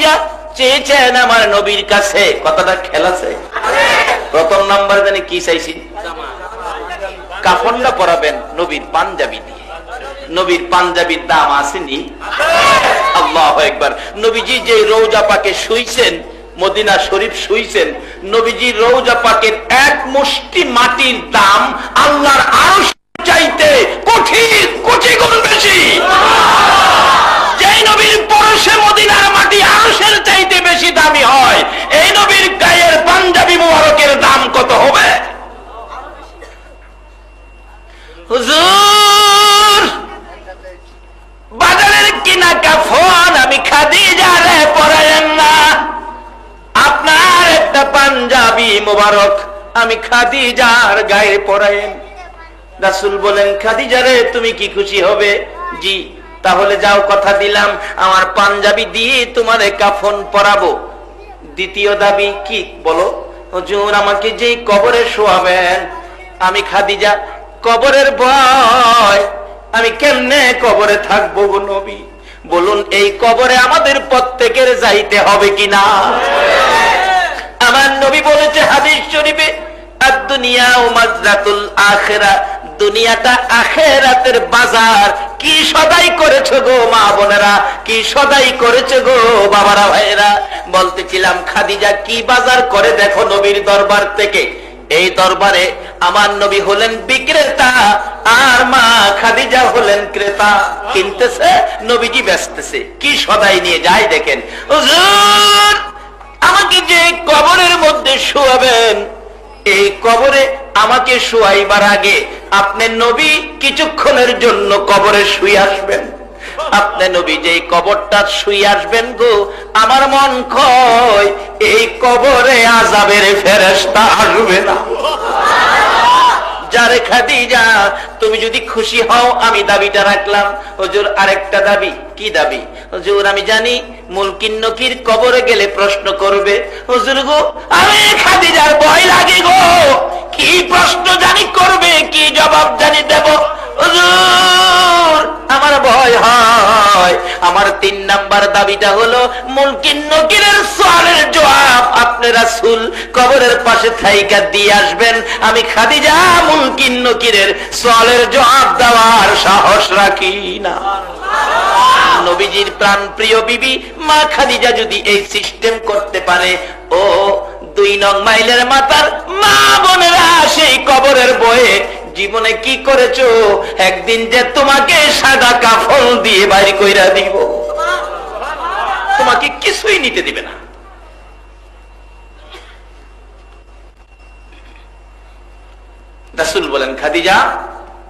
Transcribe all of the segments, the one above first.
খাদিজা চেয়েছেন আমার নবীর কাছে, কথাটা খেয়াল আছে? প্রথম নাম্বার জানি কি চাইছি? কাফনটা পরাবেন নবীর পাঞ্জাবি দিয়ে। নবীর পাঞ্জাবির দাম আসেনি? আল্লাহু আকবার। নবীজি যে রওজা পাকে শুইছেন, মদিনা শরীফ শুইছেন, নবীজি রওজা পাকের এক মুষ্টি মাটির দাম আল্লাহর আরশ চাইতে কোটি গুণ বেশি। যেই নবীর পরশে মদিনার মাটি আরশের চাইতে বেশি দামি হয়, এই নবীর গায়ের পাঞ্জাবি মুবারকের দাম কত হবে? হুজুর, বাজারের কিনা কাফন আমি খাদিজারে পরায়েন না, আপনার একটা পাঞ্জাবি মুবারক আমি খাদিজার গায়ে পরায়েন। রাসূল বলেন, খাদিজারে তুমি কি খুশি হবে? জি। তাহলে যাও, কথা দিলাম আমার পাঞ্জাবি দিয়ে তোমারে কাফন পরাবো। দ্বিতীয় দাবি কি বলো? হুজুর, আমাকে যে কবরে শোয়াবেন, আমি খাদিজা কবরের ভয়, আমি কেমনে কবরে থাকবো গো নবী? বলুন, এই কবরে আমাদের প্রত্যেকের যাইতে হবে কিনা? আমার নবী বলেছে হাদিস শরীফে, আদ-দুনিয়া মাযরাতুল আখিরাহ, দুনিয়াটা আখিরাতের বাজার। কি সদাই করেছো গো মা বোনেরা, কি সদাই করেছো গো বাবারা ভাইরা। বলতেছিলাম খাদিজা কি বাজার করে দেখো নবীর দরবার থেকে। এই দরবারে আমার নবী হলেন বিক্রেতা আর মা খাদিজা হলেন ক্রেতা। কিনতেছে, নবীজি বেচতেছে। কি সদাই নিয়ে যায় দেখেন। হুজুর, আমাকে যে কবরের মধ্যে শোয়াবেন, এই কবরে আমাকে শোয়াইবার আগে আপনি নবী কিছুক্ষণের জন্য কবরে শুয়ে আসবেন। আপনি নবী যে কবরটা শুয়ে আসবেন গো, আমার মন কয় এই কবরে আযাবের ফেরেশতা আসবে না। যারে খাদিজা, তুমি যদি খুশি হও আমি দাবিটা রাখলাম। হুজুর, আরেকটা দাবি। কি দাবি? হুজুর, আমি জানি মুলকিন নকির কবরে গেলে প্রশ্ন করবে। হুজুর গো, আমি খাদিজার ভয় লাগে গো, কি প্রশ্ন জানি করবে, কি জবাব জানি দেব। হুজুর, আমার ভয় হয়। আমার 3 নাম্বার দাবিটা হলো মুলকিন নকিরের সওয়ালের জবাব আপনি রাসূল কবরের পাশে থাইকা দিয়ে আসবেন। আমি খাদিজা মুলকিন নকিরের সওয়ালের জবাব দেওয়ার সাহস রাখি না। নবীজির প্রাণ প্রিয় বিবি মা খাদিজা যদি এই সিস্টেম করতে পারে, ও 2 নং মাইলের মাথার মা বোনেরা, সেই কবরের বয়ে জীবনে কি করেছো? একদিন যে তোমাকে সাদা কাফন দিয়ে বাইরে কইরা দিব, তোমাকে কিছুই নিতে দিবে না। রাসূল বলেন, খাদিজা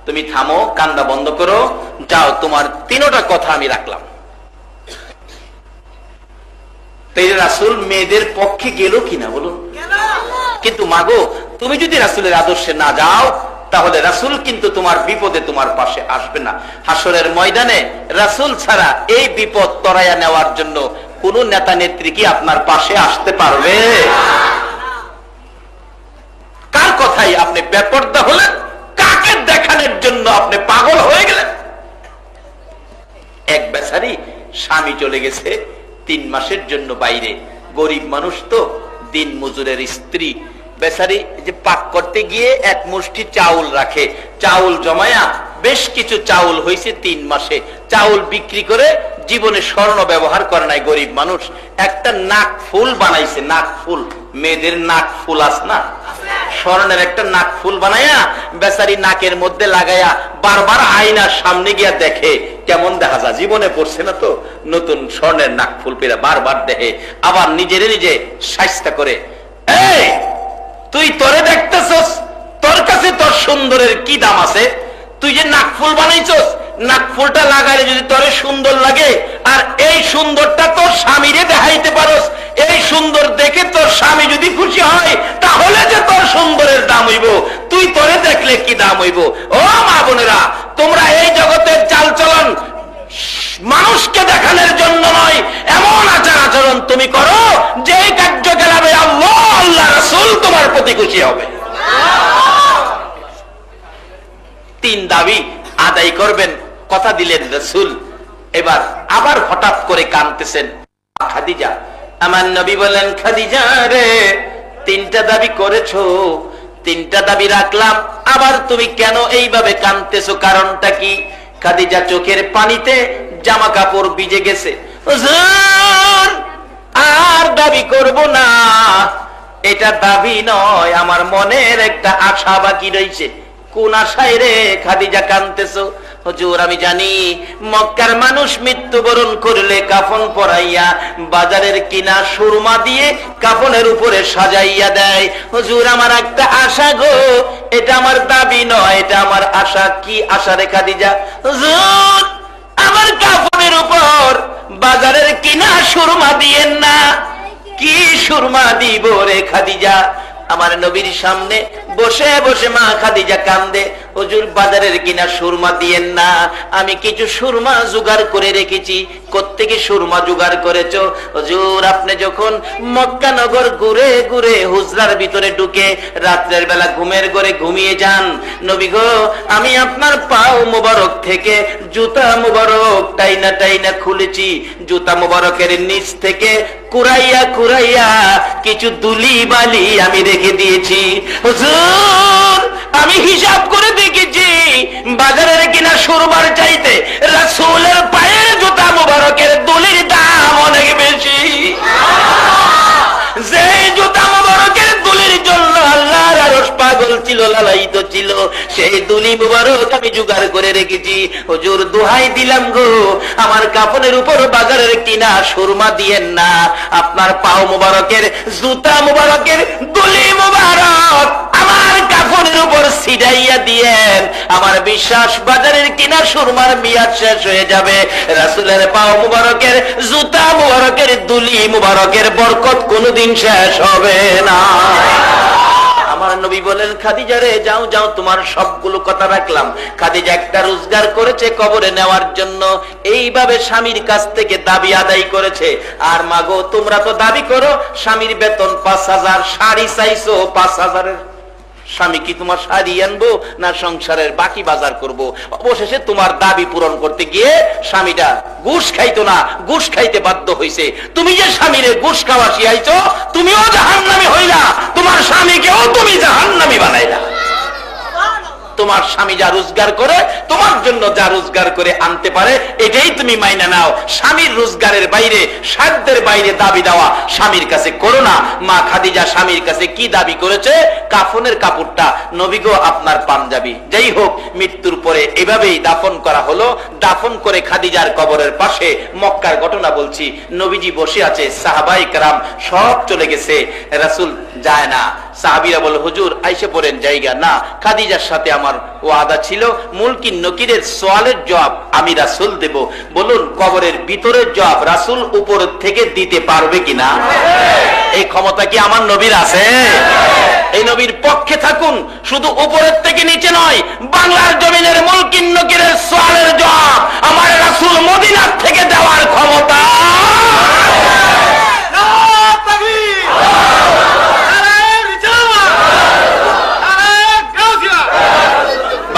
তুমি থামো, কান্দা বন্ধ করো, যাও, তোমার 3টা কথা আমি রাখলাম। তাই রাসূল মেয়েদের পক্ষে গেল কিনা বলুন? কিন্তু মাগো, তুমি যদি রাসূলের আদর্শে না যাও, তাহলে রাসূল কিন্তু তোমার বিপদে তোমার পাশে আসবে না। হাসরের ময়দানে রাসূল ছাড়া এই বিপদ তরাইয়া নেওয়ার জন্য কোন নেতা নেত্রী কি আপনার পাশে আসতে পারবে? কার কথাই আপনি বেপরদা হলেন? কাকে দেখানোর জন্য আপনি পাগল হয়ে গেলেন? এক বেচারি স্বামী চলে গেছে 3 মাসের জন্য বাইরে, গরিব মানুষ তো, দিন মজুরের স্ত্রী। বেচারি যে পাক করতে গিয়ে এক মুষ্টি চাউল রাখে, চাউল জমায়া বেশ কিছু চাউল হয়েছে 3 মাসে। চাউল বিক্রি করে জীবনে স্বর্ণ ব্যবহার করে নাই গরিব মানুষ। একটা নাক ফুল বানাইছে, নাক ফুল, মেয়েদের নাক ফুল আছে না, স্বর্ণের একটা নাক ফুল বানায়া বেচারি নাকের মধ্যে লাগায়া বারবার আয়নার সামনে গিয়া দেখে কেমন দেখা যায়। জীবনে পড়ছে না তো, নতুন স্বর্ণের নাক ফুল পেরা বারবার দেখে, আবার নিজের নিজে শায়েস্তা করে। এই তুই তোরে দেখতেছস, তোর কাছে তোর সুন্দরের কি দাম আছে? তুই যে নাক ফুল বানাইছস, নাক ফুলটা লাগাইলে যদি তোরে সুন্দর লাগে, আর এই সুন্দরটা তোর স্বামীরে দেখাইতে পারস, এই সুন্দর দেখে তোর স্বামী যদি খুশি হয়, তাহলে যে তোর সুন্দরের দাম হইব, তুই তোরে দেখলে কি দাম হইব? ও মা বোনেরা, তোমরা এই জগতের চালচলন মানুষকে দেখানোর জন্য নয়, এমন আচার আচরণ তুমি করো যে কার্যকলাপে আল্লাহ, আল্লাহ রাসূল তোমার প্রতি খুশি হবে। 3 দাবি আদায় করবেন, কথা দিলেন রাসূল। এবার আবার হঠাৎ করে কাঁদতেছেন। খাদিজা, আমার নবী বলেন খাদিজা রে, তিনটা দাবি করেছো, তিনটা দাবি রাখলাম, আবার তুমি কেন এইভাবে কাঁদতেছো, কারণটা কি? খাদিজা চোখের পানিতে জামা কাপড় ভিজে গেছে। হুজুর আর দাবি করব না, এটা দাবি নয়, আমার মনের একটা আশা বাকি রয়েছে। কোন আশায় রে খাদিজা কাঁদতেছো? হুজুর আমি জানি মক্কার মানুষ মৃত্যুবরণ করলে কাফন পরাইয়া বাজারের কিনা সুরমা দিয়ে কাফনের উপরে সাজাইয়া দেয়। হুজুর আমার একটা আশা গো, এটা আমার দাবি নয়, এটা আমার আশা। কি আশা রে খাদিজা? হুজুর আমার কাফনের উপর বাজারের কিনা সুরমা দিয়েন না। কি সুরমা দিব রে খাদিজা? আমার নবীর সামনে বসে বসে মা খাদিজা কান্দে, হুজুর বাজারের কিনা সুরমা দিয়েন না, আমি কিছু সুরমা জোগাড় করে রেখেছি। কোত্থেকে সুরমা জোগাড় করেছো? হুজুর আপনি যখন মক্কা নগর ঘুরে ঘুরে হুজরার ভিতরে ঢুকে রাত্রের বেলা ঘুমের ঘরে ঘুমিয়ে যান, নবী গো আমি আপনার পাও মোবারক থেকে জুতা মোবারক টাইনা টাইনা খুলেছি, জুতা মোবারকের নিচ থেকে কুরাইয়া কুরাইয়া কিছু দুলি বালি আমি রেখে দিয়েছি। হুজুর আমি হিসাব করে দেখেছি বাজারের কিনা সুরমার চাইতে রাসূলের পায়ের জুতা মোবারকের দুলির দাম অনেক বেশি। যে জুতা মোবারকের দুলির জন্য আল্লাহর আরশ পাগল ছিল, লালায়িত ছিল, সেই দুলি মোবারক আমি জোগাড় করে রেখেছি। হুজুর দোহাই দিলাম গো, আমার কাফনের উপর বাজারের কিনা সুরমা দিয়েন না, আপনার পাও মোবারকের জুতা মোবারকের দুলি মোবারক আমার কাফনের উপর ছিটাইয়া দিয়েন। আমার বিশ্বাস বাজারের কিনা সুরমার মেয়াদ শেষ হয়ে যাবে, রাসূলের পাও মোবারকের জুতা মোবারকের দুলি মোবারকের বরকত কোনোদিন শেষ হবে না। আমার নবী বলেন খাদিজা রে যাও যাও, তোমার সবগুলো কথা রাখলাম। খাদিজা একটা রোজগার করেছে কবরে নেওয়ার জন্য, এইভাবে স্বামীর কাছ থেকে দাবি আদায় করেছে। আর মাগো তোমরা তো দাবি করো স্বামীর বেতন ৫,০০০, শাড়ি চাইছো ৫,০০০-এর। স্বামী কি তোমার শাড়ি আনবো না সংসারের বাকি বাজার করব? অবশেষে তোমার দাবি পূরণ করতে গিয়ে স্বামীটা ঘুষ খাইতো না, ঘুষ খাইতে বাধ্য হইছে। তুমি যে স্বামীরে ঘুষ খাওয়া শিখাইছো, তুমিও জাহান্নামী হইলা, তোমার স্বামীকেও তুমি জাহান্নামী বানাইলা। তোমার স্বামী যা রোজগার করে, তোমার জন্য যা রোজগার করে আনতে পারে, এটাই তুমি মাইনা নাও। স্বামীর রোজগারের বাইরে, সাধ্যের বাইরে দাবি দেওয়া স্বামীর কাছে করো না। মা খাদিজা স্বামীর কাছে কি দাবি করেছে? কাফনের কাপড়টা, নবী গো আপনার পাঞ্জাবি। যাই হোক মৃত্যুর পরে এভাবেই দাফন করা হলো। দাফন করে খাদিজার কবরের পাশে, মক্কার ঘটনা বলছি, নবীজি বসে আছে, সাহাবায়ে কেরাম সব চলে গেছে, রাসূল যায় না। সাহাবীরা বলে হুজুর আইসে পড়েন জায়গা না, খাদিজার সাথে আমার ওয়াদা ছিল, মুলকিন নকিরের সওয়ালের জবাব আমি রাসূল দেব। বলুন কবরের ভিতরের জবাব রাসূল উপর থেকে দিতে পারবে কিনা? এই ক্ষমতা কি আমার নবীর আছে? এই নবীর পক্ষে থাকুন, শুধু উপরের থেকে নিচে নয়, বাংলার জমিনের মুলকিন নকিরের সওয়ালের জবাব আমার রাসূল মদিনার থেকে দেওয়ার ক্ষমতা।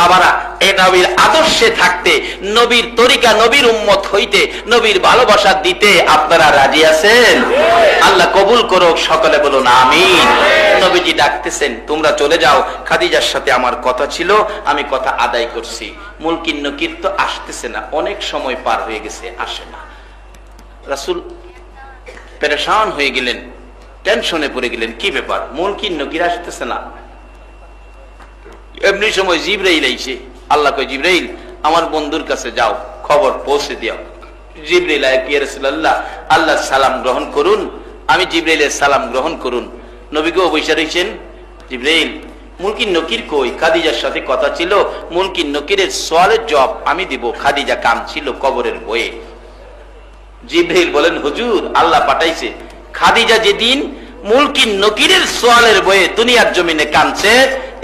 বাবারা এই নবীর আদর্শে থাকতে, নবীর তরিকা, নবীর উম্মত হইতে, নবীর ভালোবাসা দিতে আপনারা রাজি আছেন? আল্লাহ কবুল করুক, সকলে বলুন আমিন। নবীজি ডাকতেছেন তোমরা চলে যাও, খাদিজার সাথে আমার কথা ছিল, আমি কথা আদায় করছি। মুলকিন নকির তো আসতেছে না, অনেক সময় পার হয়ে গেছে, আসে না। রাসূল পেরেশান হয়ে গেলেন, টেনশনে পড়ে গেলেন, কি ব্যাপার মুলকিন নকির আসতেছে না। এমনি সময় জিবরাইল আইছে। আল্লাহ কয় জিবরাইল আমার বন্ধুর কাছে যাও, খবর পৌঁছে দিও। জিবরাইল আয় কি রাসূলুল্লাহ, আল্লাহ সালাম গ্রহণ করুন। আমি জিবরাইলের সালাম গ্রহণ করুন। নবী গো বসে রইছেন। জিবরাইল মুলকিন নকির কই? খাদিজার সাথে কথা ছিল, মুলকিন নকিরের সওয়ালের জবাব আমি দিব। খাদিজা কাঁদছিল কবরের বয়ে। জিবরাইল বলেন হুজুর আল্লাহ পাঠাইছে, খাদিজা যেদিন মুলকিন নকিরের সওয়ালের বয়ে দুনিয়ার জমিনে কাঁদছে,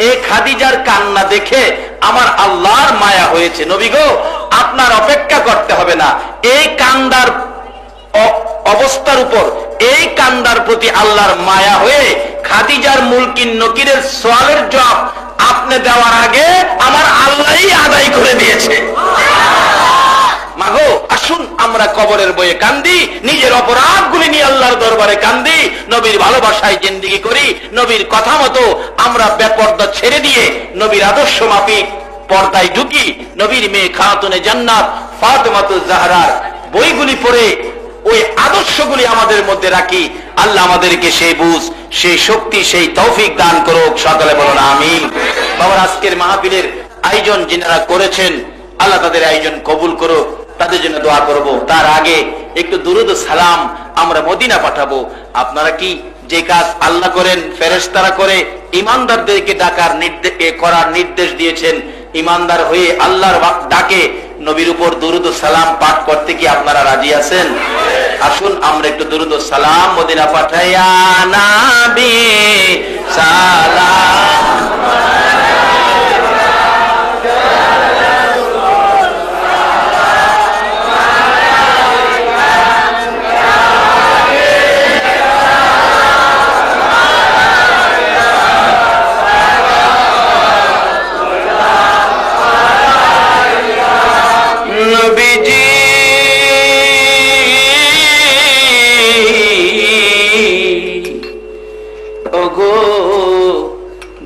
এই খাদিজার কান্না দেখে আমার আল্লাহর মায়া হয়েছে। নবী গো আপনার অপেক্ষা করতে হবে না, এই কান্দার অবস্থার উপর, এই কান্দার প্রতি আল্লাহর মায়া হয়ে খাদিজার মুলকিন নকিরের সওয়ালের জবাব আপনি দেওয়ার আগে আমার আল্লাহই আদায় করে দিয়েছে। মাগো আসুন আমরা কবরের বয়ে কান্দি, নিজের অপরাধগুলি নিয়ে আল্লাহর দরবারে কান্দি, নবীর ভালোবাসায় জিন্দেগি করি, নবীর কথা মতো আমরা বেপরদা ছেড়ে দিয়ে নবীর আদর্শ মাফিক পর্দায় ঢুকি, নবীর মেয়ে খাতুনে জান্নাত ফাতেমাতুজ জাহরার বইগুলি পড়ে ওই আদর্শগুলি আমাদের মধ্যে রাখি। আল্লাহ আমাদেরকে সেই বুঝ, সেই শক্তি, সেই তৌফিক দান করুক। সকলে বলুন আমিন। বাবার আজকের মাহফিলের আয়োজন যিনারা করেছেন, আল্লাহ তাদের আয়োজন কবুল করুক, তাদের জন্য দোয়া করব। তার আগে একটু দুরুদ ও সালাম আমরা মদিনা পাঠাবো। আপনারা কি যে কাজ আল্লাহ করেন, ফেরেশতারা করে, ইমানদারদেরকে করার নির্দেশ দিয়েছেন, ইমানদার হয়ে আল্লাহর ডাকে নবীর উপর দুরুদ ও সালাম পাঠ করতে কি আপনারা রাজি আছেন? আসুন আমরা একটু দুরুদ ও সালাম মদিনা পাঠাইয়া নবী সালাম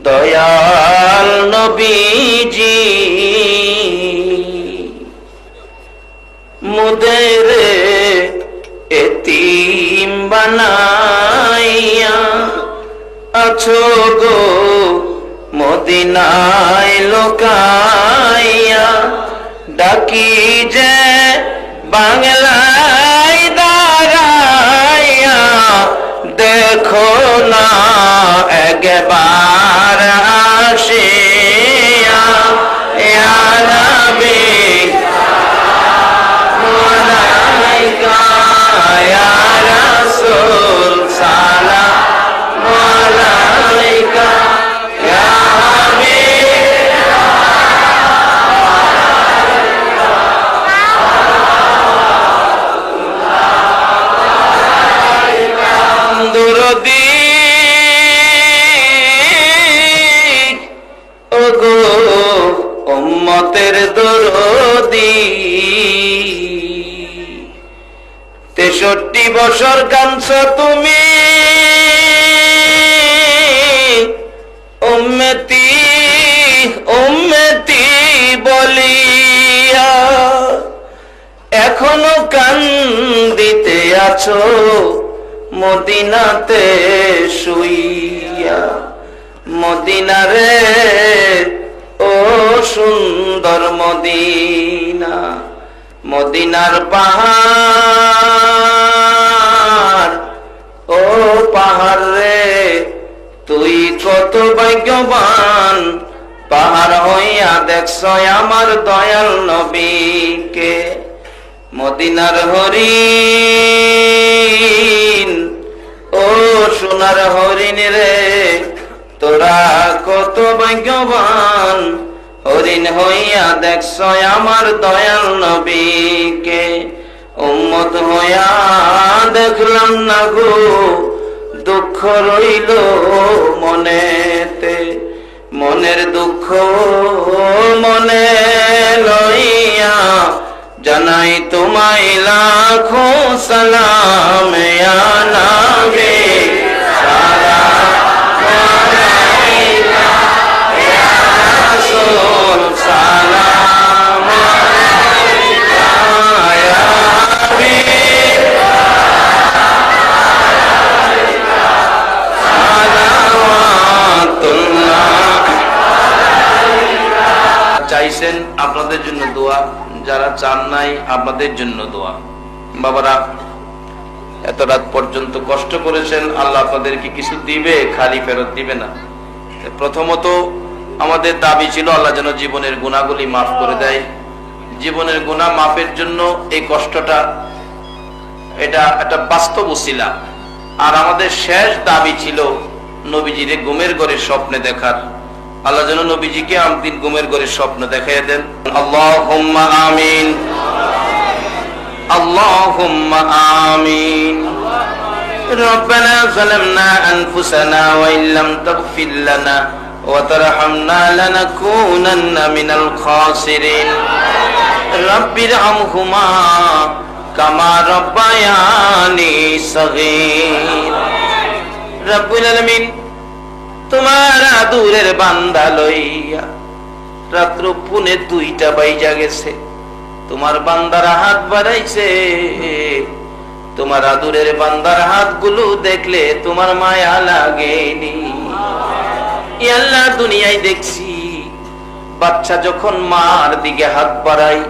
দয়াল নবীজি মুদের এতিম বানাইয়া আছো গো মদিনায় লোকাইয়া, ডাকি যে বাংলায় দাঁড়াইয়া দেখো না একবার আসিয়া, ইয়া নবী আলাইকা ইয়া রাসূল সালাম আলাইকা ইয়া হাবিব দুরুদি ওগো উম্মতের দরদি। 63 বছর কাঁদছ তুমি উম্মতি উম্মতি বলিয়া, এখনো কান্দিতে আছো মদিনাতে শুইয়া। মদিনারে ও সুন্দর মদিনা, মদিনার পাহাড় ও পাহাড় রে তুই কত ভাগ্যবান, পাহাড় হইয়া দেখছ আমার দয়াল নবীকে। মদিনার হরিণ ও সোনার হরিণ রে তোরা কত ভাগ্যবান, হরিণ হইয়া দেখছ আমার দয়াল নবীকে। উম্মত হইয়া দেখলাম না গো, দুঃখ রইল মনেতে, মনের দুঃখ মনে লইয়া জানাই তোমায় লাখো সালাম ইয়া নবী সালাম আলাইকা ইয়া রাসূল সালাম আলাইকা ইয়া হাবিব সালাওয়াতুল্লাহ। চাইছেন আপনাদের জন্য দোয়া, যারা চান নাই আপনাদের জন্য দোয়া। বাবারা এত রাত পর্যন্ত কষ্ট করেছেন, আল্লাহ আপনাদেরকে কিছু দিবে, খালি ফেরত দিবে না। প্রথমত আমাদের দাবি ছিল আল্লাহ যেন জীবনের গুনাহগুলি মাফ করে দেয়। জীবনের গুনাহ মাফের জন্য এই কষ্টটা, এটা একটা বাস্তব উসিলা। আর আমাদের শেষ দাবি ছিল নবীজির ঘুমের ঘরে স্বপ্নে দেখার। আল্লাহ যেন নবীজিকে আমদিন ঘুমের ঘরে স্বপ্ন দেখাইয়া দেন। আল্লাহুম্মা আমিন, আল্লাহুম্মা আমিন। রব্বানা যালামনা আনফুসানা ওয়া ইল্লাম তাগফির লানা ওয়া তারহামনা লানাকুনান্না মিনাল খাসিরিন। রাব্বিরহামহুমা কামা রব্বায়ানি সগীরা। রব্বুল আলামিন তোমার আদুরের বান্দা লইয়া রাত্র পুনে 2টা বাইজা গেছে, তোমার বান্দার হাত বাড়াইছে। তোমার আদুরের বান্দার হাতগুলো দেখলে তোমার মায়া লাগেনি। আল্লাহ, দুনিয়ায় দেখছি বাচ্চা যখন মার দিকে হাত বাড়ায়,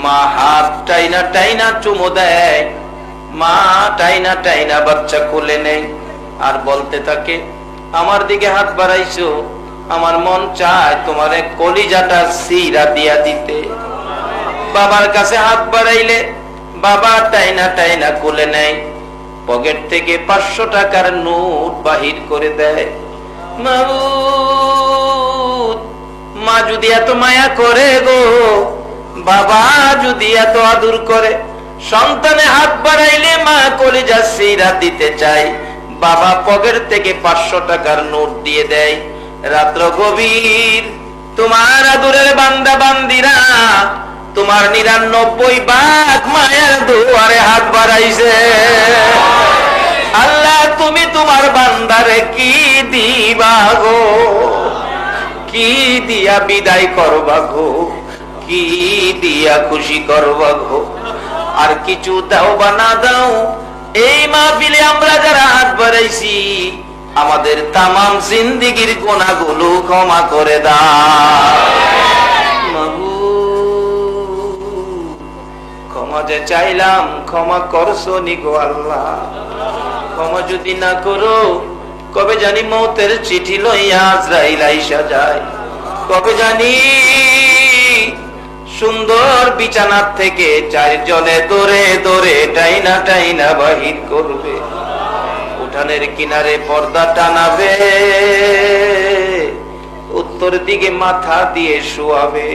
মা হাত টাইনা টাইনা চুমো দেয়, মা টাইনা টাইনা বাচ্চা কোলে নেয় আর বলতে থাকে, আমার দিকে হাত বাড়াইছো, আমার মন চায় তোমার কলিজাটা সিরা দিয়া দিতে। বাবার কাছে হাত বাড়াইলে বাবা টাইনা টাইনা কোলে নেয়, পকেট থেকে 500 টাকার নোট বাহির করে দেয়। মা যদি এত মায়া করে গো, বাবা যদি এত আদর করে, সন্তানে হাত বাড়াইলে মা কলিজা সিরা দিতে চায়, বাবা পকেট থেকে 500 টাকার নোট দিয়ে দেয়। রাত্র গভীর, তোমার আদরের বান্দা বান্দিরা তোমার 99 ভাগ মায়ের দুয়ারে হাত বাড়াইছে। আল্লাহ, তুমি তোমার বান্দারে কি দিবা গো, কি দিয়া বিদায় করবা গো, কি দিয়া খুশি করবা গো? আর কিছু দাও বা না দাও, এই মাহফিলে আমরা যারা হাত বাড়াইছি আমাদের তামাম জিন্দেগীর গুনাহগুলো ক্ষমা করে দাও। ক্ষমা যে চাইলাম, ক্ষমা করছো নি গো আল্লাহ? ক্ষমা যদি না করো, কবে জানি মৌতের চিঠি লইয়া আজরাইল আইসা যায়, কবে জানি সুন্দর বিছানার থেকে 4 জনে দৌড়ে দৌড়ে টাইনা টাইনা বাহির করবে, উঠানের কিনারে পর্দা টানাবে, উত্তর দিকে মাথা দিয়ে শোয়াবে,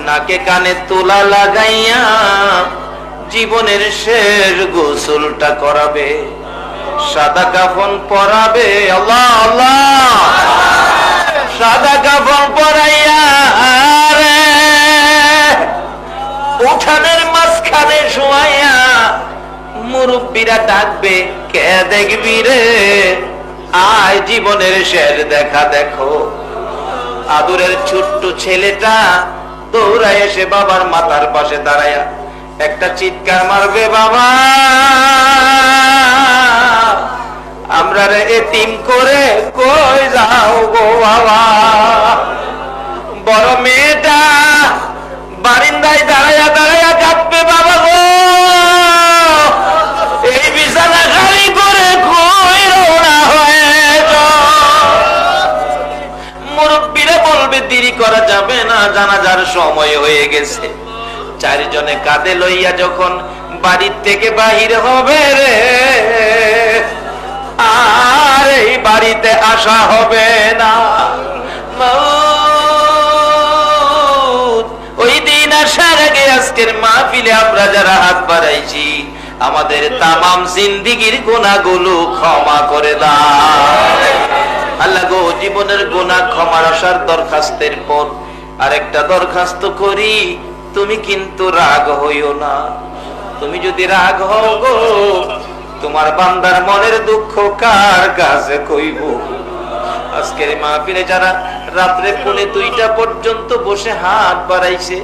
নাকে কানে তোলা লাগাইয়া জীবনের শেষ গোসলটা করাবে, সাদা কাফন পরাবে। আল্লাহ আল্লাহ, সাদা কাফন পরাইয়া উঠানের মাঝখানে শোয়াইয়া মুরব্বীরা ডাকবে, কে দেখবি রে, আয় জীবনের শেষ দেখা দেখো। আদরের ছোট্ট ছেলেটা দৌড়ায় এসে বাবার মাথার পাশে দাঁড়ায়া একটা চিৎকার মারবে, বাবা আমরা রে এতিম করে কই যাও গো বাবা। বড় মেয়েটা বারিন্দায় দাঁড়ায়া দাঁড়ায়া কাঁদবে, বাবা গো এই বিছানা খালি করে কই রওনা হয়ে যাও। মুরব্বীরা বলবে, দেরি করা যাবে না, জানাজার সময় হয়ে গেছে। 4 জনে কাঁধে লইয়া যখন বাড়ির থেকে বাহির হবে রে, আর এই বাড়িতে আসা হবে না। ওই দিন আসার আগে আজকের মাহফিলে আমরা যারা হাত বাড়াইছি আমাদের তামাম জিন্দেগীর গুনাহগুলো ক্ষমা করে দাও। আল্লাহ গো, জীবনের গুনাহ ক্ষমার আসার দরখাস্তের পর আরেকটা দরখাস্ত করি, তুমি কিন্তু রাগ হইও না। তুমি যদি রাগ হও গো, তোমার বান্দার মনের দুঃখ কার কাছে কইব? আজকের মাহফিলে যারা রাত্রে 2:30 পর্যন্ত বসে হাত বাড়াইছে,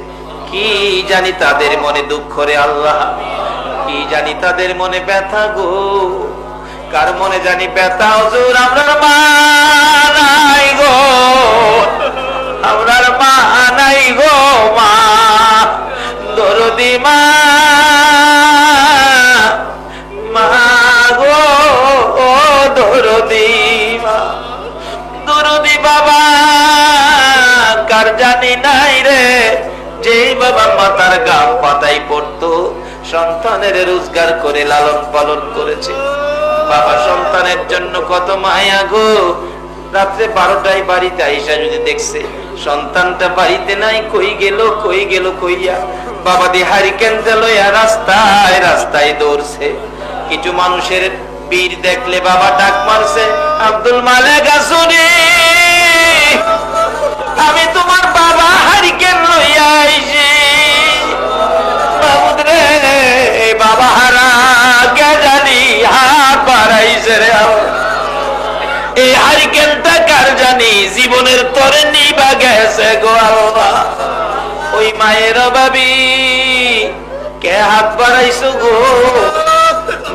কি জানি তাদের মনে দুঃখ রে আল্লাহ, কি জানি তাদের মনে ব্যথা গো, কার মনে জানি ব্যথা। হুজুর আমরার মা নাই গো, আমরার মা নাই গো, মা দরদি মা, মা গো দরদি মা, দরদি বাবা কার জানি নাই রে, যেই বাবা মাতার গাম পাতাই পড়তো, সন্তানের রোজগার করে লালন পালন করেছে। বাবা সন্তানের জন্য কত মায়া গো, রাত্রে 12টায় বাড়িতে আইসা যদি দেখছে সন্তানটা বাড়িতে নাই, কই গেল কই গেল কইয়া বাবা দি হারিকেন লইয়া রাস্তায় রাস্তায় দৌড়ছে। কিছু মানুষের বীর দেখলে বাবা ডাক মারছে, আব্দুল মালেক আসুনি, আমি তোমার বাবা হারিকেন লইয়া আইছি। বাবুদ রে বাবা হারা কে জানি হাত বাড়াইছে রে, এই হারিকেনটা কার জানি জীবনের তরে নিবা গেছে গো আল্লাহ। ওই মায়ের ভাবি কে হাত বাড়াইছো গো,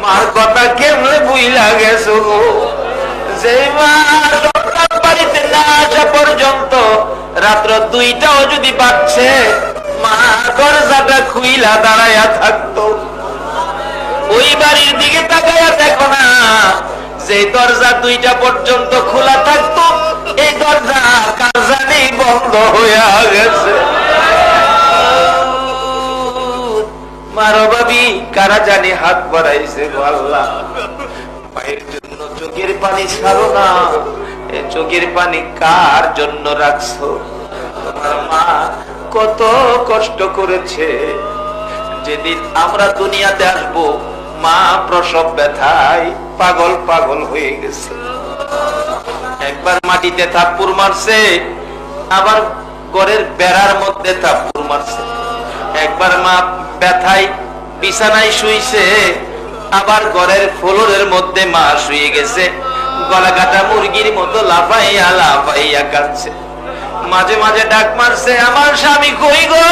মার কথা কেমনে বুইলা গেছো গো। যে মা সন্তান বাড়িতে না আসা পর্যন্ত রাত্র 2টাও যদি বাজছে মা দরজাটা খুইলা দাঁড়াইয়া থাকতো, ওই বাড়ির দিকে তাকাইয়া দেখো না, যে দরজা 2টা পর্যন্ত খোলা থাকতো এই দরজা কার জানি বন্ধ হইয়া গেছে। মারো ভাবি কারা জানি হাত বাড়াইছে গো আল্লাহ। মায়ের জন্য চোখের পানি ছাড়ো না, এই চোখের পানি কার জন্য রাখছো? তোমার মা কত কষ্ট করেছে। যেদিন আমরা দুনিয়াতে আসবো মা প্রসব ব্যথায় পাগল পাগল হয়ে গেছে। একবার মাটিতে থাপ্পড় মারছে, আবার ঘরের বেড়ার মধ্যে থাপ্পড় মারছে। একবার মা ব্যথায় বিছানায় শুইছে, আবার ঘরের ফ্লোরের মধ্যে মা শুয়ে গেছে, গলা কাটা মুরগির মতো লাফাইয়া লাফাইয়া কাঁদছে। মাঝে মাঝে ডাক মারছে, আমার স্বামী কই গো,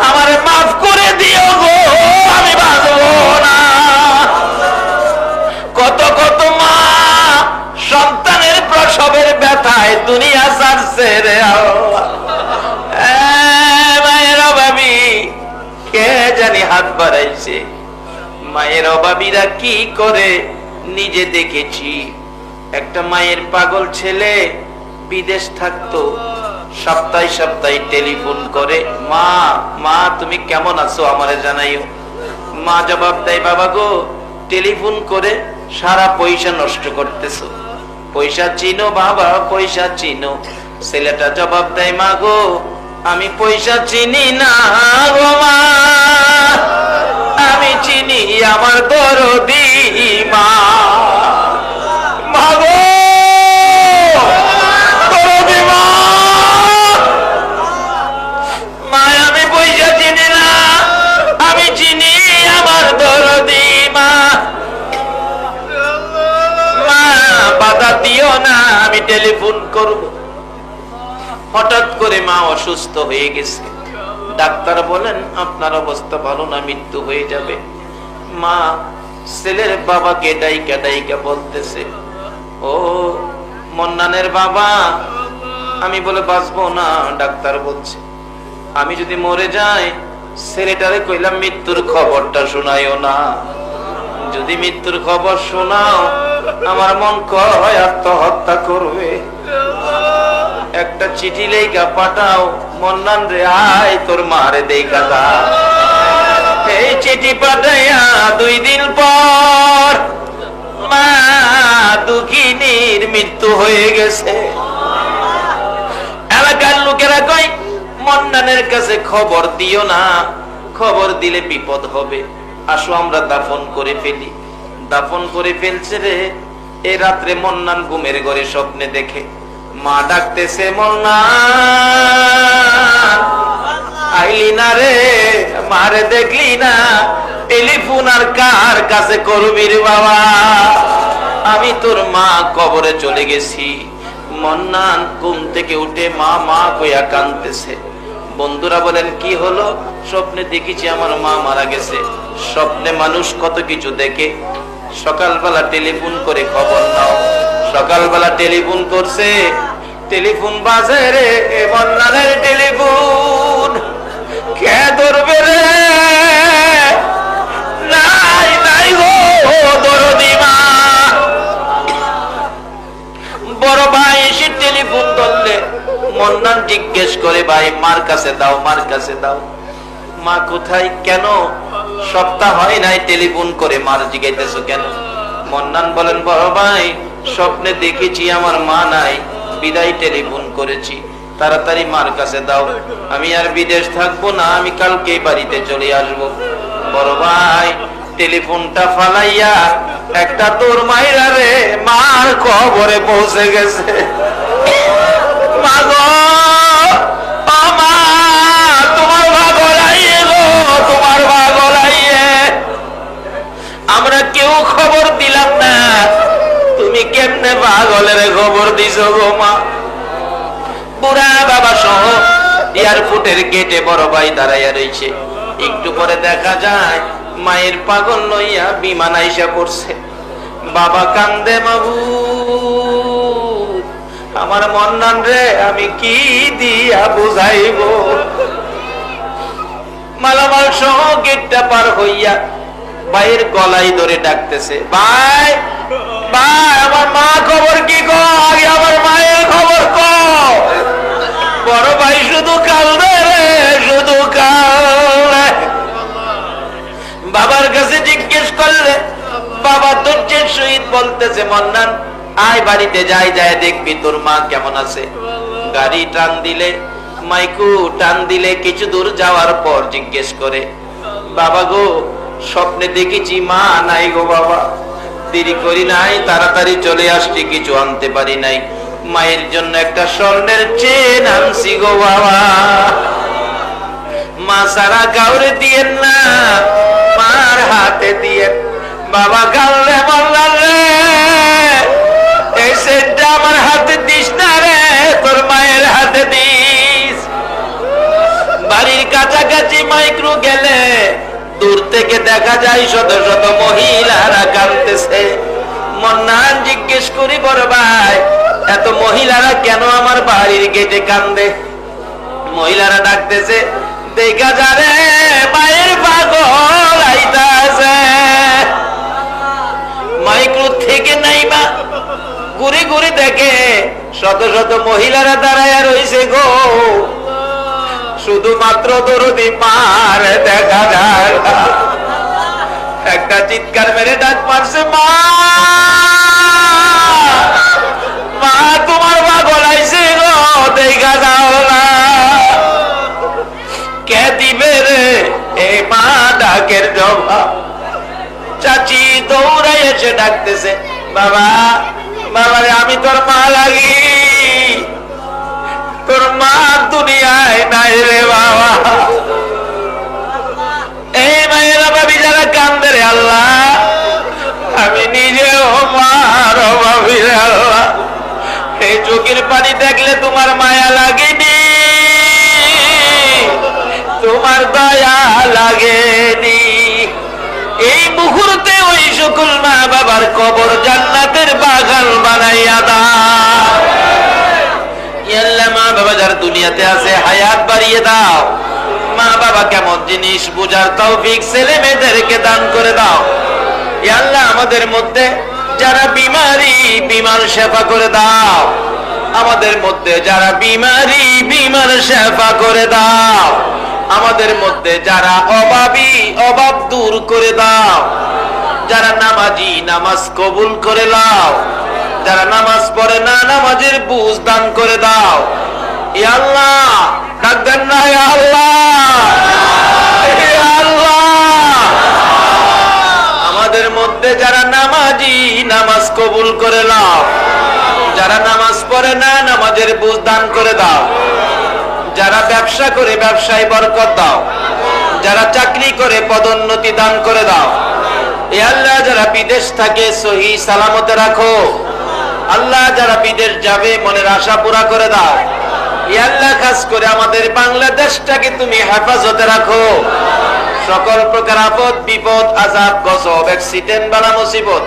আমারে মাফ করে দিও গো, আমি বাঁচবো না। কত কত মা সন্তানের প্রসবের ব্যথায় দুনিয়া ছাড়ছে রে আল্লাহ। মায়ের অভাবী কে জানি হাত বাড়াইছে। মায়ের অভাবীরা কি করে নিজে দেখেছি। একটা মায়ের পাগল ছেলে বিদেশ থাকতো, সপ্তাহে সপ্তাহে টেলিফোন করে, মা মা তুমি কেমন আছো আমারে জানাইও। মা জবাব দেয়, বাবা গো টেলিফোন করে সারা পয়সা নষ্ট করতেছো, পয়সা চিনো বাবা, পয়সা চিনো। ছেলেটা জবাব দেয়, মা গো আমি পয়সা চিনি না গো মা, আমি চিনি আমার দরদি মা। মা গো দরদি মা, মা আমি পয়সা চিনি না, আমি চিনি আমার দরদি মা। মা বাধা দিও না, আমি টেলিফোন করব। হঠাৎ করে মা অসুস্থ হয়ে গেছে, ডাক্তার বলেন আপনার অবস্থা ভালো না, মৃত্যু হয়ে যাবে। মা ছেলের বাবাকে ডাইকা ডাইকা বলতেছে, ও মন্নানের বাবা, আমি বলে বাঁচবো না। ডাক্তার বলছে আমি যদি মরে যাই ছেলেটারে কইলাম মৃত্যুর খবরটা শোনাইও না, যদি মৃত্যুর খবর শোনাও আমার মন কয় আত্মহত্যা করবে। একটা চিঠি লেখা পাঠাও, মন্নান রে আয় তোর মারে দেখা দা। এই চিঠি পাঠাইয়া 2 দিন পর মা দুঃখিনীর মৃত্যু হয়ে গেছে। এলাকার লোকেরা কয় মন্নানের কাছে খবর দিও না, খবর দিলে বিপদ হবে, আসো আমরা দাফন করে ফেলি। দাফন করে ফেলছে রে। এই রাত্রে মন্নান ঘুমের ঘরে স্বপ্নে দেখে মা ডাকতেছে, মন্নান আইলি না রে, মারে দেখলি না, টেলিফোন আর কার কাছে করবি রে বাবা, আমি তোর মা কবরে চলে গেছি। মন্নান ঘুম থেকে উঠে মা মা কইয়া কাঁদতেছে। বন্ধুরা বলেন কি হলো? স্বপ্নে দেখেছি আমার মা মারা গেছে। স্বপ্নে মানুষ কত কিছু দেখে। সকালবেলা টেলিফোন করে খবর নাও। সকালবেলা টেলিফোন করছে, টেলিফোন বাজে রে, মন্নানের টেলিফোন। কে ধরবে রে? নাই নাই গো দরদি মা। বড় ভাই এসে টেলিফোন ধরলে মন্নান জিজ্ঞেস করে, ভাই মার কাছে দাও, মার কাছে দাও। মা কোথায়? কেন সপ্তাহ হয় নাই টেলিফোন করে মার জিজ্ঞাইতেছো কেন? মন্নান বলেন, বড় ভাই স্বপ্নে দেখেছি আমার মা নাই, বিদায় টেলিফোন করেছি, তাড়াতাড়ি মার কাছে দাও, আমি আর বিদেশ থাকবো না, আমি কালকে বাড়িতে চলে আসবো। বড় ভাই টেলিফোনটা ফালাইয়া একটা তোর মাইরা রে মার খবরে পৌঁছে গেছে। মা গো, ও মা, তোমার ভাগলাই গো, তোমার ভাগলাই আমরা কেউ খবর দিলাম না, তুমি কেমনে পাগলের খবর দিছো গো মা? বুড়া বাবা সহ এয়ারপোর্টের গেটে বড় ভাই দাঁড়াইয়া রয়েছে। একটু পরে দেখা যায় মায়ের পাগল লইয়া বিমান আইসা পড়ছে। বাবা কান্দে, মাবুদ আমার মন্নান রে আমি কি দিয়া বুঝাইব? মালামাল সহ গেটটা পার হইয়া ভাইয়ের গলায় ধরে ডাকতেছে, ভাই ভাই আমার মা খবর কি গো? আগে আমার মায়ের খবর কো। বড় ভাই শুধু কান্দে রে, শুধু কান্দে। বাবার কাছে জিজ্ঞেস করলে বাবা ধৈর্যের সহিত বলতেছে, মন্নান আয় বাড়িতে যাই, যায় দেখবি তোর মা কেমন আছে। গাড়ি টান দিলে, মাইকু টান দিলে কিছু দূর যাওয়ার পর জিজ্ঞেস করে, বাবা গো স্বপ্নে দেখেছি মা নাই গো বাবা। দেরি করি নাই, তাড়াতাড়ি চলে আসছি, কিছু আনতে পারি নাই। মায়ের জন্য একটা স্বর্ণের চেন আনছি গো বাবা। মা সারা কাউরে দিয়েন না, মার হাতে দিয়েন। বাবা কাউরে বললেন রে, এই চেনটা আমার হাতে দিস না রে, তোর মায়ের হাতে দিস। বাড়ির কাছাকাছি মাইক্রো গেলে দূর থেকে দেখা যায় শত শত মহিলারা কাঁদতেছে। মন্নান জিজ্ঞেস করি, বড় ভাই এত মহিলারা কেন আমার বাড়ির গেটে কান্দে? মহিলারা ডাকতেছে, দেখা যারে মায়ের পাগল আইতাছে। মাইক্রো থেকে নাইবা ঘুরে ঘুরে দেখে শত শত মহিলারা দাঁড়ায় রইছে গো, শুধুমাত্র দরদি মার দেখা যায়। একটা চিৎকার মেরে ডাক মারছে, মা মা তোমার পাগল আইছে গো, দেখা যাও না। কে দিবে রে এই মা ডাকের জবাব? চাচি দৌড়াই এসে ডাকতেছে, বাবা বাবা রে আমি তোর মা লাগি, তোর মা দুনিয়ায় নাই রে বাবা। এই মায়েরা ভাবি যারা কান্দে রে আল্লাহ, আমি নিজেও মার অভাবী রে আল্লাহ। এই চোখের পানি দেখলে তোমার মায়া লাগেনি, তোমার দয়া লাগেনি। এই মুহূর্তে ওই সকল মা বাবার কবর জান্নাতের বাগান বানাইয়া দাও। মা বাবা যারা দুনিয়াতে আছে হায়াত বাড়িয়ে দাও। মা বাবা কেমন জিনিস বুঝার তৌফিক ছেলে মেয়েদেরকে দান করে দাও। আল্লাহ আমাদের মধ্যে যারা বিমারি, বিমার সেবা করে দাও। আমাদের মধ্যে যারা বিমারি, বিমার সেবা করে দাও। আমাদের মধ্যে যারা অভাবী, অভাব দূর করে দাও। যারা নামাজি, নামাজ কবুল করে দাও। যারা নামাজ পড়ে না, নামাজের বুঝ দান করে দাও। ইয়া আল্লাহ ডাকবেন না, ইয়া আল্লাহ, ইয়া আল্লাহ। আমাদের মধ্যে যারা নামাজি, নামাজ কবুল করে নাও। যারা নামাজ পড়ে না, নামাজের বুঝ দান করে দাও। যারা ব্যবসা করে ব্যবসায় বরকত দাও। যারা চাকরি করে পদোন্নতি দান করে দাও। ইয়া আল্লাহ যারা বিদেশ থাকে সহি সালামতে রাখো। আল্লাহ যারা বিদেশ যাবে মনের আশা পুরা করে দাও। ইয়া আল্লাহ খাস করে আমাদের বাংলাদেশটাকে তুমি হেফাজতে রাখো। সকল প্রকার আপদ বিপদ, আযাব, গজব, অ্যাক্সিডেন্ট, বালা মুসিবত,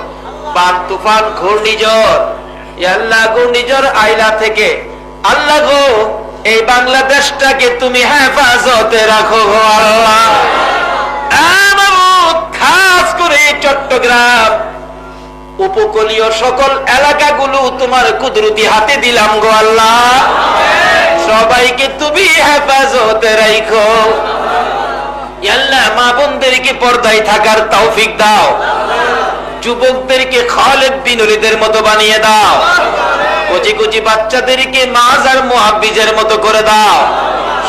বান তুফান, ঘূর্ণিঝড়, ইয়া আল্লাহ ঘূর্ণিঝড় আইলা থেকে আল্লাহ গো এই বাংলাদেশটাকে তুমি হেফাজতে রাখো গো আল্লাহ। খাস করে চট্টগ্রাম উপকূলীয় সকল এলাকাগুলো তোমার কুদরতি হাতে দিলাম গো আল্লাহ। সবাইকে তুমি হেফাজতে রাখো। আল্লাহ মা বোনদেরকে পর্দায় থাকার তৌফিক দাও। যুবকদেরকে খালেদ বিন ওলীদের মতো বানিয়ে দাও। কুচি কুচি বাচ্চাদেরকে মাজার মুহাব্বিজের মতো করে দাও।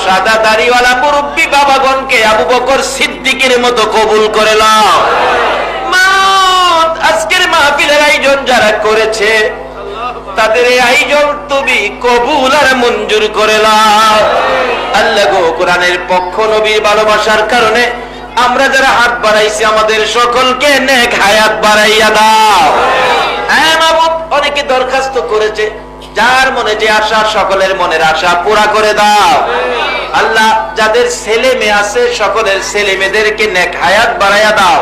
সাদা দাড়িওয়ালা মুরব্বী বাবাগণকে আবু বকর সিদ্দিকের মতো কবুল করে নাও। আজকের মাহফিলের আয়োজন যারা করেছে তাদের এই আয়োজন তুমি কবুল আর মঞ্জুর করে নাও। আল্লাহ গো কোরআনের পক্ষ নবীর ভালোবাসার কারণে আমরা যারা হাত বাড়াইছি আমাদের সকলকে নেক হায়াত বাড়াইয়া দাও। হ্যাঁ মাবুদ, অনেকে দরখাস্ত করেছে, যার মনে যে আশা সকলের মনের আশা পুরা করে দাও। আল্লাহ, যাদের ছেলে মেয়ে আছে সকলের ছেলে মেয়েদেরকে নেক হায়াত বাড়াইয়া দাও।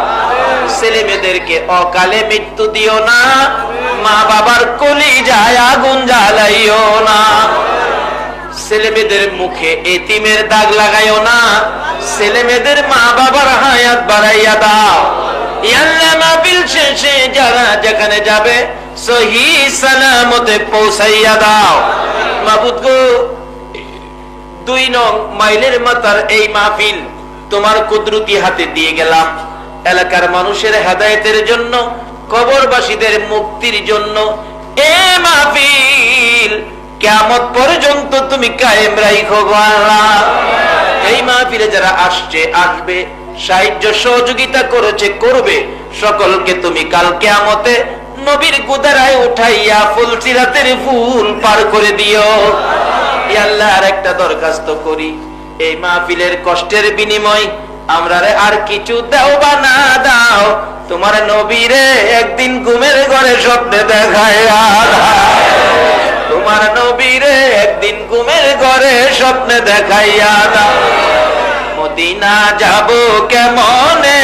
ছেলে মেয়েদেরকে অকালে মৃত্যু দিও না, মা বাবার কলিজায় আগুন জ্বালাইও না। ছেলে মেয়েদের মুখে এতিমের দাগ লাগাইও না, ছেলে মেয়েদের মা বাবার হায়াত বাড়াইয়া দাও। আল্লাহ, মাহফিল শেষে যারা যেখানে যাবে সহি সালামতে পৌঁছাইয়া দাও। মাবুদ গো, 2 নং মাইলের মাথার এই মাহফিল তোমার কুদরতি হাতে দিয়ে গেলাম। এলাকার মানুষের হেদায়েতের জন্য, কবরবাসীদের মুক্তির জন্য এ মাহফিল কিয়ামত পর্যন্ত তুমি কায়েম রাখো আল্লাহ। এই মাহফিলে যারা আসছে, আসবে, সাহায্য সহযোগিতা করেছে, করবে, সকলকে তুমি কাল কিয়ামতে নবীর কুদারায় উঠাইয়া ফুলসিরাতের ফুল পার করে দিও। ইয়া আল্লাহ, আর একটা দরখাস্ত করি, এই মাহফিলের কষ্টের বিনিময় আমরা আর কিছু দাও বা না দাও, তোমার নবীরে একদিন ঘুমের ঘরে স্বপ্নে দেখাইয়া দাও। তোমার নবীরে একদিন ঘুমের ঘরে স্বপ্নে দেখাইয়া দাও। মদিনা যাব কেমনে,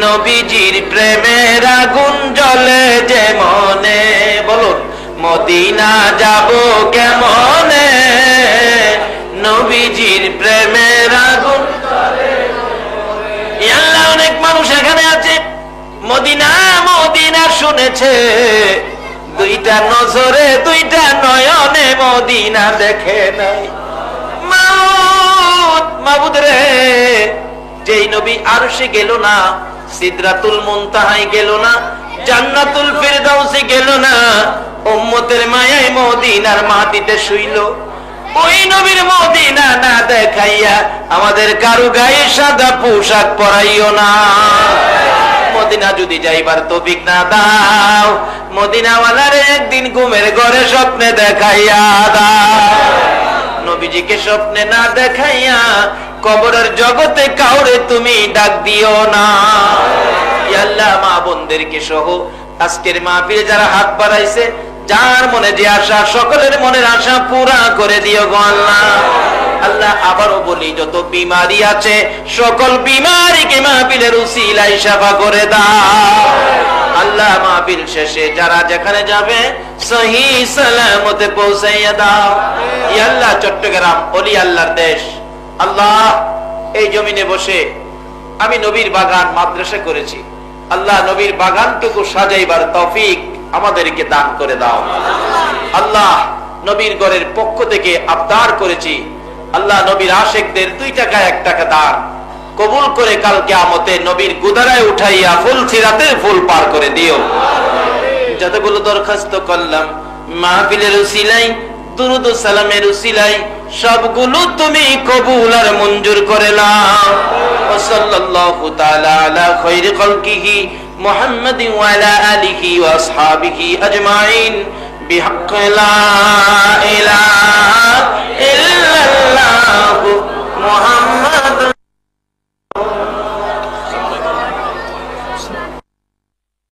নবীজির প্রেমের আগুন জ্বলে যে মনে। বলুন, মদিনা যাব কেমনে, নবীজির প্রেমের আগুন। আল্লাহ, অনেক মানুষ এখানে আছে মদিনা মদিনা শুনেছে, 2টা নজরে 2টা নয়নে মদিনা দেখে নাই। মাবুদ রে, যেই নবী আরশে গেল না, সিদরাতুল মুনতাহায় গেল না, জান্নাতুল ফিরদাউসে গেল না, উম্মতের মায়ায় মদিনার মাটিতে শুইল, ওই নবীর মদিনা না দেখাইয়া আমাদের কারো গায়ে সাদা পোশাক পরাইও না। মদিনা যদি যাইবার তৌফিক না দাও, মদিনাওয়ালারে একদিন ঘুমের ঘরে স্বপ্নে দেখাইয়া দাও। নবীজিকে স্বপ্নে না দেখাইয়া কবরের জগতে কাউরে তুমি ডাক দিও না। ইয়া আল্লাহ, মা বোনদেরকে সহ আজকের মাহফিলে যারা হাত বাড়াইছে, যার মনে যে আশা সকলের মনের আশা পুরা করে দিও গো আল্লাহ। আল্লাহ, আবারও বলি, যত বিমারি আছে সকল বিমারিকে মাহফিলের উসিলায় শিফা করে দাও। আল্লাহ, মাহফিল শেষে যারা যেখানে যাবে সহি সালামতে পৌঁছাইয়া দাও। ইয়া আল্লাহ, চট্টগ্রাম ওলি আল্লাহর দেশ, আল্লাহ এই জমিনে বসে আমি নবীর বাগান মাদ্রাসা করেছি। আল্লাহ, নবীর বাগানটুকু সাজাইবার তৌফিক আমাদেরকে দান করে দাও। আল্লাহ, নবীর ঘরের পক্ষ থেকে আবদার করেছি, আল্লাহ নবীর আশিকদের 2 টাকা 1 টাকা দান কবুল করে কাল কিয়ামতে নবীর গুদারায় উঠাইয়া ফুলসিরাতের ফুল পার করে দিও। যতগুলো দরখাস্ত করলাম মাহফিলের উসিলায়, দুরুদ ও সালামের উসিলায়, সবগুলো তুমি কবুল আর মঞ্জুর করে নাও। ওয়া সাল্লাল্লাহু তাআলা আলা খায়রি খালকিহি মুহাম্মাদিন ওয়া আলা আলিহি ওয়া আসহাবিহি আজমাইন বিহাক্কি লা ইলাহা